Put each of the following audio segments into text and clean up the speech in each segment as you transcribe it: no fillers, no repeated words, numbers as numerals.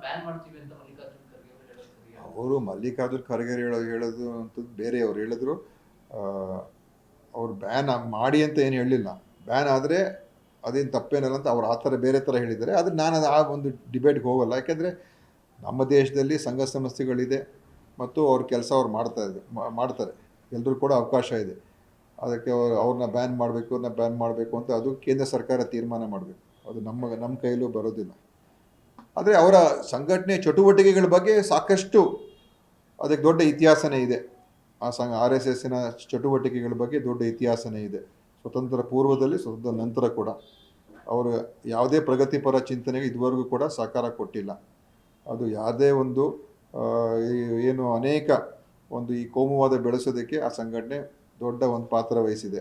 Ban ಮಾಡ್ತೀವಿ ಅಂತ ಮಲ್ಲಿಕಾರ್ಜುನ್ ಖರ್ಗೆ ಅವರು ಹೇಳೋದು ಸರಿಯಾ? ಅವರು ಮಲ್ಲಿಕಾರ್ಜುನ್ ಖರ್ಗೆ ಹೇಳೋದು ಅಂತದ್ದು ಬೇರೆ. ಅವ್ರು ಹೇಳಿದ್ರು ಅವ್ರು ಬ್ಯಾನ್ ಮಾಡಿ ಅಂತ ಏನು ಹೇಳಲಿಲ್ಲ. ಬ್ಯಾನ್ ಆದರೆ ಅದೇನು ತಪ್ಪೇನಲ್ಲ ಅಂತ ಅವ್ರು ಆ ಥರ ಬೇರೆ ಥರ ಹೇಳಿದ್ದಾರೆ. ಆದರೆ ನಾನು ಅದು ಆ ಒಂದು ಡಿಬೇಟ್ಗೆ ಹೋಗಲ್ಲ. ಯಾಕೆಂದರೆ ನಮ್ಮ ದೇಶದಲ್ಲಿ ಸಂಘ ಸಂಸ್ಥೆಗಳಿದೆ ಮತ್ತು ಅವ್ರ ಕೆಲಸ ಅವ್ರು ಮಾಡ್ತಾರೆ. ಎಲ್ಲರೂ ಕೂಡ ಅವಕಾಶ ಇದೆ. ಅದಕ್ಕೆ ಅವ್ರನ್ನ ಬ್ಯಾನ್ ಮಾಡಬೇಕು ಅಂತ ಅದು ಕೇಂದ್ರ ಸರ್ಕಾರ ತೀರ್ಮಾನ ಮಾಡಬೇಕು. ಅದು ನಮ್ಮ ಕೈಲೂ ಬರೋದಿಲ್ಲ. ಆದರೆ ಅವರ ಸಂಘಟನೆ ಚಟುವಟಿಕೆಗಳ ಬಗ್ಗೆ ಸಾಕಷ್ಟು ಅದಕ್ಕೆ ದೊಡ್ಡ ಇತಿಹಾಸನೇ ಇದೆ. RSSನ ಚಟುವಟಿಕೆಗಳ ಬಗ್ಗೆ ದೊಡ್ಡ ಇತಿಹಾಸನೇ ಇದೆ. ಸ್ವತಂತ್ರ ಪೂರ್ವದಲ್ಲಿ, ಸ್ವತಂತ್ರ ನಂತರ ಕೂಡ ಅವರು ಯಾವುದೇ ಪ್ರಗತಿಪರ ಚಿಂತನೆಗೆ ಇದುವರೆಗೂ ಕೂಡ ಸಹಕಾರ ಕೊಟ್ಟಿಲ್ಲ. ಅದು ಯಾವುದೇ ಒಂದು ಏನು ಅನೇಕ ಒಂದು ಈ ಕೋಮುವಾದ ಬೆಳೆಸೋದಕ್ಕೆ ಆ ಸಂಘಟನೆ ದೊಡ್ಡ ಒಂದು ಪಾತ್ರ ವಹಿಸಿದೆ.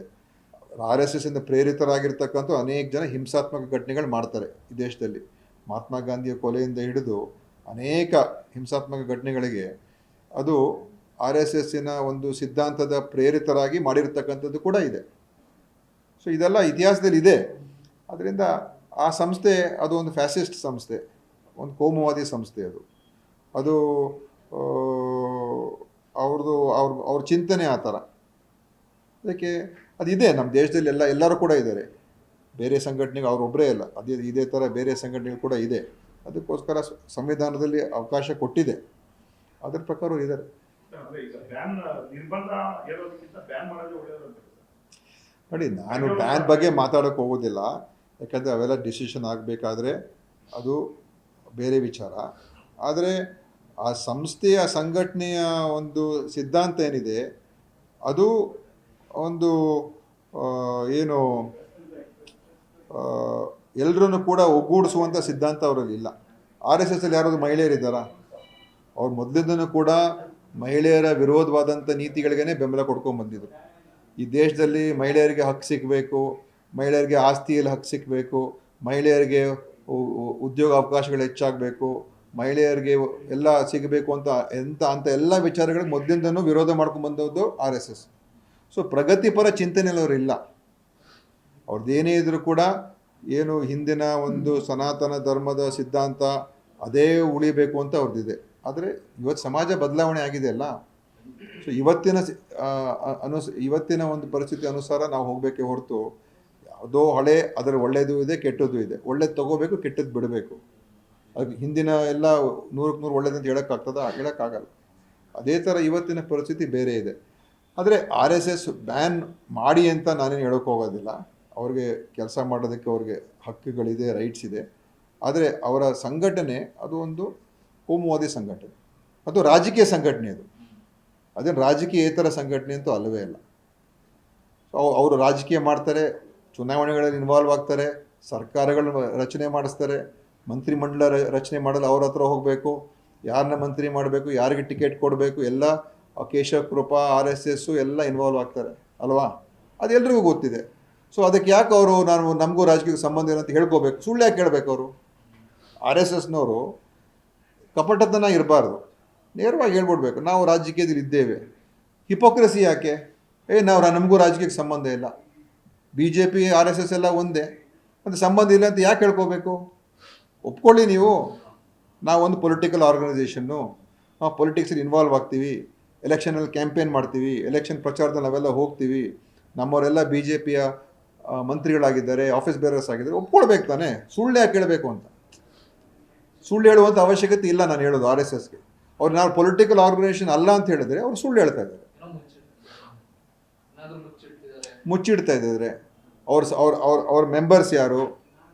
RSSನಿಂದ ಪ್ರೇರಿತರಾಗಿರ್ತಕ್ಕಂಥ ಅನೇಕ ಜನ ಹಿಂಸಾತ್ಮಕ ಘಟನೆಗಳು ಮಾಡ್ತಾರೆ ಈ ದೇಶದಲ್ಲಿ. ಮಹಾತ್ಮ ಗಾಂಧಿಯ ಕೊಲೆಯಿಂದ ಹಿಡಿದು ಅನೇಕ ಹಿಂಸಾತ್ಮಕ ಘಟನೆಗಳಿಗೆ ಅದು RSSನ ಒಂದು ಸಿದ್ಧಾಂತದ ಪ್ರೇರಿತರಾಗಿ ಮಾಡಿರ್ತಕ್ಕಂಥದ್ದು ಕೂಡ ಇದೆ. ಸೊ ಇದೆಲ್ಲ ಇತಿಹಾಸದಲ್ಲಿ ಇದೆ. ಅದರಿಂದ ಆ ಸಂಸ್ಥೆ ಅದು ಒಂದು ಫ್ಯಾಸಿಸ್ಟ್ ಸಂಸ್ಥೆ, ಒಂದು ಕೋಮುವಾದಿ ಸಂಸ್ಥೆ. ಅದು ಅವ್ರ ಚಿಂತನೆ ಆ ಥರ. ಅದಕ್ಕೆ ಅದಿದೆ ನಮ್ಮ ದೇಶದಲ್ಲಿ ಎಲ್ಲರೂ ಕೂಡ ಇದ್ದಾರೆ. ಬೇರೆ ಸಂಘಟನೆಗಳು ಅವರೊಬ್ಬರೇ ಅಲ್ಲ, ಇದೇ ಥರ ಬೇರೆ ಸಂಘಟನೆಗಳು ಕೂಡ ಇದೆ. ಅದಕ್ಕೋಸ್ಕರ ಸಂವಿಧಾನದಲ್ಲಿ ಅವಕಾಶ ಕೊಟ್ಟಿದೆ, ಅದರ ಪ್ರಕಾರ ಇದ್ದಾರೆ. ನೋಡಿ, ನಾನು ಬ್ಯಾನ್ ಬಗ್ಗೆ ಮಾತಾಡೋಕ್ಕೆ ಹೋಗೋದಿಲ್ಲ. ಯಾಕಂದರೆ ಅವೆಲ್ಲ ಡಿಸಿಷನ್ ಆಗಬೇಕಾದ್ರೆ ಅದು ಬೇರೆ ವಿಚಾರ. ಆದರೆ ಆ ಸಂಸ್ಥೆಯ ಸಂಘಟನೆಯ ಒಂದು ಸಿದ್ಧಾಂತ ಏನಿದೆ ಅದು ಒಂದು ಏನು ಎಲ್ಲರನ್ನು ಕೂಡ ಒಗ್ಗೂಡಿಸುವಂಥ ಸಿದ್ಧಾಂತ ಅವರಲ್ಲಿ ಇಲ್ಲ. RSSಲ್ಲಿ ಯಾರಾದರೂ ಮಹಿಳೆಯರಿದ್ದಾರಾ? ಅವ್ರು ಮೊದಲಿಂದನೂ ಕೂಡ ಮಹಿಳೆಯರ ವಿರೋಧವಾದಂಥ ನೀತಿಗಳಿಗೇ ಬೆಂಬಲ ಕೊಡ್ಕೊಂಡ್ಬಂದಿದ್ರು. ಈ ದೇಶದಲ್ಲಿ ಮಹಿಳೆಯರಿಗೆ ಹಕ್ಕು ಸಿಗಬೇಕು, ಮಹಿಳೆಯರಿಗೆ ಆಸ್ತಿಯಲ್ಲಿ ಹಕ್ಕು ಸಿಗಬೇಕು, ಮಹಿಳೆಯರಿಗೆ ಉದ್ಯೋಗ ಅವಕಾಶಗಳು ಹೆಚ್ಚಾಗಬೇಕು, ಮಹಿಳೆಯರಿಗೆ ಎಲ್ಲ ಸಿಗಬೇಕು ಅಂತ ಎಲ್ಲ ವಿಚಾರಗಳಿಗೆ ಮೊದಲಿಂದನೂ ವಿರೋಧ ಮಾಡ್ಕೊಂಡ್ಬಂದದ್ದು RSS. ಸೊ ಪ್ರಗತಿಪರ ಚಿಂತನೆಯಲ್ಲಿ ಅವರಿಲ್ಲ. ಅವ್ರದ್ದೇನೇ ಇದ್ರೂ ಕೂಡ ಏನು ಹಿಂದಿನ ಒಂದು ಸನಾತನ ಧರ್ಮದ ಸಿದ್ಧಾಂತ ಅದೇ ಉಳಿಬೇಕು ಅಂತ ಅವ್ರದ್ದಿದೆ. ಆದರೆ ಇವತ್ತು ಸಮಾಜ ಬದಲಾವಣೆ ಆಗಿದೆ ಅಲ್ಲ. ಸೊ ಇವತ್ತಿನ ಒಂದು ಪರಿಸ್ಥಿತಿ ಅನುಸಾರ ನಾವು ಹೋಗಬೇಕೆ ಹೊರತು ಯಾವುದೋ ಹಳೆ ಅದರ ಒಳ್ಳೆಯದು ಇದೆ, ಕೆಟ್ಟದ್ದು ಇದೆ. ಒಳ್ಳೇದು ತೊಗೋಬೇಕು, ಕೆಟ್ಟದ್ದು ಬಿಡಬೇಕು. ಅದು ಹಿಂದಿನ ಎಲ್ಲ 100ಕ್ಕೆ 100 ಒಳ್ಳೇದಂತ ಹೇಳೋಕ್ಕಾಗಲ್ಲ. ಅದೇ ಥರ ಇವತ್ತಿನ ಪರಿಸ್ಥಿತಿ ಬೇರೆ ಇದೆ. ಆದರೆ RSS ಬ್ಯಾನ್ ಮಾಡಿ ಅಂತ ನಾನೇನು ಹೇಳೋಕ್ಕೆ ಹೋಗೋದಿಲ್ಲ. ಅವ್ರಿಗೆ ಕೆಲಸ ಮಾಡೋದಕ್ಕೆ ಅವ್ರಿಗೆ ಹಕ್ಕುಗಳಿದೆ, ರೈಟ್ಸ್ ಇದೆ. ಆದರೆ ಅವರ ಸಂಘಟನೆ ಅದು ಒಂದು ಕೋಮುವಾದಿ ಸಂಘಟನೆ, ಅದು ರಾಜಕೀಯ ಸಂಘಟನೆ. ಅದೇನು ರಾಜಕೀಯೇತರ ಸಂಘಟನೆ ಅಂತೂ ಅಲ್ಲವೇ ಅಲ್ಲ. ಅವರು ರಾಜಕೀಯ ಮಾಡ್ತಾರೆ, ಚುನಾವಣೆಗಳಲ್ಲಿ ಇನ್ವಾಲ್ವ್ ಆಗ್ತಾರೆ, ಸರ್ಕಾರಗಳನ್ನ ರಚನೆ ಮಾಡಿಸ್ತಾರೆ, ಮಂತ್ರಿಮಂಡಲ ರಚನೆ ಮಾಡಲು ಅವ್ರ ಹತ್ರ ಹೋಗಬೇಕು, ಯಾರನ್ನ ಮಂತ್ರಿ ಮಾಡಬೇಕು, ಯಾರಿಗೆ ಟಿಕೆಟ್ ಕೊಡಬೇಕು, ಎಲ್ಲ ಕೇಶವ ಕೃಪಾ RSS ಎಲ್ಲ ಇನ್ವಾಲ್ವ್ ಆಗ್ತಾರೆ ಅಲ್ವಾ? ಅದೆಲ್ಲರಿಗೂ ಗೊತ್ತಿದೆ. ಸೊ ಅದಕ್ಕೆ ಯಾಕೆ ಅವರು ನಮಗೂ ರಾಜಕೀಯಕ್ಕೆ ಸಂಬಂಧ ಏನಂತ ಹೇಳ್ಕೋಬೇಕು? ಸುಳ್ಳು ಯಾಕೆ ಹೇಳಬೇಕು? ಅವರು RSSನವರು ಕಪಟತನ ಇರಬಾರ್ದು, ನೇರವಾಗಿ ಹೇಳ್ಬಿಡ್ಬೇಕು, ನಾವು ರಾಜಕೀಯದಲ್ಲಿ ಇದ್ದೇವೆ. ಹಿಪೋಕ್ರಸಿ ಯಾಕೆ? ನಮಗೂ ರಾಜಕೀಯಕ್ಕೆ ಸಂಬಂಧ ಇಲ್ಲ, BJP RSS ಎಲ್ಲ ಒಂದೇ, ಮತ್ತು ಸಂಬಂಧ ಇಲ್ಲ ಅಂತ ಯಾಕೆ ಹೇಳ್ಕೋಬೇಕು? ಒಪ್ಕೊಳ್ಳಿ ನೀವು. ನಾವೊಂದು ಪೊಲಿಟಿಕಲ್ ಆರ್ಗನೈಸೇಷನ್ನು, ನಾವು ಪೊಲಿಟಿಕ್ಸಲ್ಲಿ ಇನ್ವಾಲ್ವ್ ಆಗ್ತೀವಿ, ಎಲೆಕ್ಷನಲ್ಲಿ ಕ್ಯಾಂಪೇನ್ ಮಾಡ್ತೀವಿ, ಎಲೆಕ್ಷನ್ ಪ್ರಚಾರದಲ್ಲಿ ನಾವೆಲ್ಲ ಹೋಗ್ತೀವಿ, ನಮ್ಮವರೆಲ್ಲ BJPಯ ಮಂತ್ರಿಗಳಾಗಿದ್ದಾರೆ, ಆಫೀಸ್ ಬೇರರ್ಸ್ ಆಗಿದ್ದಾರೆ, ಒಪ್ಕೊಳ್ಬೇಕು ತಾನೆ. ಸುಳ್ಳು ಯಾಕೆ ಹೇಳಬೇಕು ಅಂತ? ಸುಳ್ಳು ಹೇಳುವಂಥ ಅವಶ್ಯಕತೆ ಇಲ್ಲ. ನಾನು ಹೇಳೋದು RSSಗೆ ಅವ್ರು ನಾವು ಪೊಲಿಟಿಕಲ್ ಆರ್ಗನೈಸೇಷನ್ ಅಲ್ಲ ಅಂತ ಹೇಳಿದ್ರೆ ಅವ್ರು ಸುಳ್ಳು ಹೇಳ್ತಾ ಇದ್ದಾರೆ, ಮುಚ್ಚಿಡ್ತಾ ಇದ್ದಾರೆ. ಅವ್ರ ಮೆಂಬರ್ಸ್ ಯಾರು,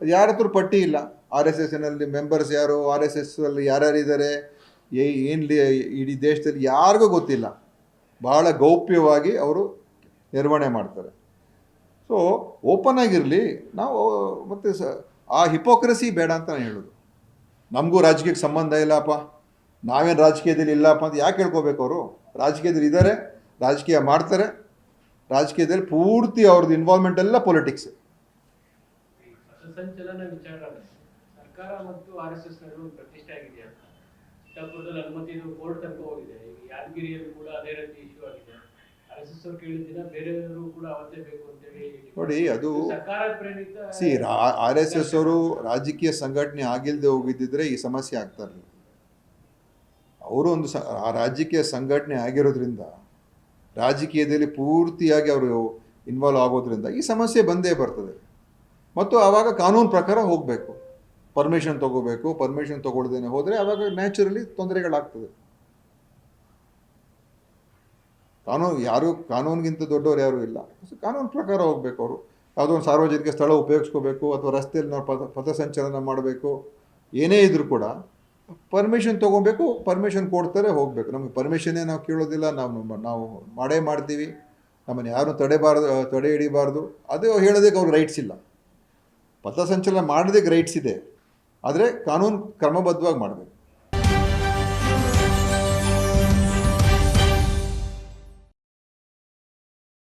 ಯಾರ ಹತ್ರ ಪಟ್ಟಿ ಇಲ್ಲ. RSSನಲ್ಲಿ ಮೆಂಬರ್ಸ್ ಯಾರು, RSSಲ್ಲಿ ಯಾರ್ಯಾರಿದ್ದಾರೆ, ಇಡೀ ದೇಶದಲ್ಲಿ ಯಾರಿಗೂ ಗೊತ್ತಿಲ್ಲ. ಭಾಳ ಗೌಪ್ಯವಾಗಿ ಅವರು ನಿರ್ವಹಣೆ ಮಾಡ್ತಾರೆ. ಸೊ ಓಪನ್ ಆಗಿರಲಿ ನಾವು. ಮತ್ತು ಆ ಹಿಪೋಕ್ರಸಿ ಬೇಡ ಅಂತ ನಾನು ಹೇಳೋದು. ನಮಗೂ ರಾಜಕೀಯಕ್ಕೆ ಸಂಬಂಧ ಇಲ್ಲಪ್ಪ, ನಾವೇನು ರಾಜಕೀಯದಲ್ಲಿ ಇಲ್ಲಪ್ಪ ಅಂತ ಯಾಕೆ ಹೇಳ್ಕೋಬೇಕು? ಅವರು ರಾಜಕೀಯದಲ್ಲಿ ಇದ್ದಾರೆ, ರಾಜಕೀಯ ಮಾಡ್ತಾರೆ, ರಾಜಕೀಯದಲ್ಲಿ ಪೂರ್ತಿ ಅವ್ರದ್ದು ಇನ್ವಾಲ್ವ್ಮೆಂಟ್ ಎಲ್ಲ ಪೊಲಿಟಿಕ್ಸ್. ಸರ್ಕಾರ ಮತ್ತು RSS ನಡುವೆ ಪ್ರತಿಷ್ಠೆ ಆಗಿದೆ ಅಂತ ಚಿತ್ತಾಪುರದಲ್ಲಿ ಅನುಮತಿ ಕೋರ್ಟ್ ತನಕ ಹೋಗಿದೆ. ಈಗ ಯಾದಗಿರಿಯಲ್ಲಿ ಕೂಡ ಅದೇ ರೀತಿ ಇಶ್ಯೂ ಆಗಿದೆ. RSS ಅವ್ರು ಕೇಳಿದ್ದೀನ ಬೇರೆಯವರು ಕೂಡ ಅವತ್ತೇ ಬೇಕು ಅಂತೇಳಿ ನೋಡಿ, ಅದು ಸರ್ಕಾರ ಪ್ರೇರಿತ ಆರ್ ಎಸ್ ಎಸ್ ಅವರು ರಾಜಕೀಯ ಸಂಘಟನೆ ಆಗಿಲ್ಲದೆ ಹೋಗಿದ್ದಿದ್ರೆ ಈ ಸಮಸ್ಯೆ ಆಗ್ತಾ ಇರಲಿಲ್ಲ. ಅವರು ಒಂದು ಆ ರಾಜಕೀಯ ಸಂಘಟನೆ ಆಗಿರೋದ್ರಿಂದ, ರಾಜಕೀಯದಲ್ಲಿ ಪೂರ್ತಿಯಾಗಿ ಅವರು ಇನ್ವಾಲ್ವ್ ಆಗೋದ್ರಿಂದ ಈ ಸಮಸ್ಯೆ ಬಂದೇ ಬರ್ತದೆ. ಮತ್ತು ಆವಾಗ ಕಾನೂನು ಪ್ರಕಾರ ಹೋಗಬೇಕು, ಪರ್ಮಿಷನ್ ತಗೋಬೇಕು. ಪರ್ಮಿಷನ್ ತಗೊಳ್ದೇನೆ ಹೋದರೆ ಆವಾಗ ನ್ಯಾಚುರಲಿ ತೊಂದರೆಗಳಾಗ್ತದೆ. ಕಾನೂನಿಗಿಂತ ದೊಡ್ಡವರು ಯಾರೂ ಇಲ್ಲ. ಕಾನೂನು ಪ್ರಕಾರ ಹೋಗ್ಬೇಕು. ಅವರು ಯಾವುದೋ ಒಂದು ಸಾರ್ವಜನಿಕ ಸ್ಥಳ ಉಪಯೋಗಿಸ್ಕೋಬೇಕು ಅಥವಾ ರಸ್ತೆಯಲ್ಲಿ ನಾವು ಪಥಸಂಚಲನ ಮಾಡಬೇಕು, ಏನೇ ಇದ್ರೂ ಕೂಡ ಪರ್ಮಿಷನ್ ತೊಗೊಬೇಕು. ಪರ್ಮಿಷನ್ ಕೊಡ್ತಾರೆ, ಹೋಗಬೇಕು. ನಮಗೆ ಪರ್ಮಿಷನ್ನೇ ನಾವು ಕೇಳೋದಿಲ್ಲ, ನಾವು ಮಾಡೇ ಮಾಡ್ತೀವಿ, ನಮ್ಮನ್ನು ಯಾರು ತಡೆ ಹಿಡಿಬಾರ್ದು. ಅದು ಹೇಳೋದಕ್ಕೆ ಅವ್ರಿಗೆ ರೈಟ್ಸ್ ಇಲ್ಲ. ಪಥಸಂಚಲನ ಮಾಡೋದಕ್ಕೆ ರೈಟ್ಸ್ ಇದೆ, ಆದರೆ ಕಾನೂನು ಕ್ರಮಬದ್ಧವಾಗಿ ಮಾಡಬೇಕು.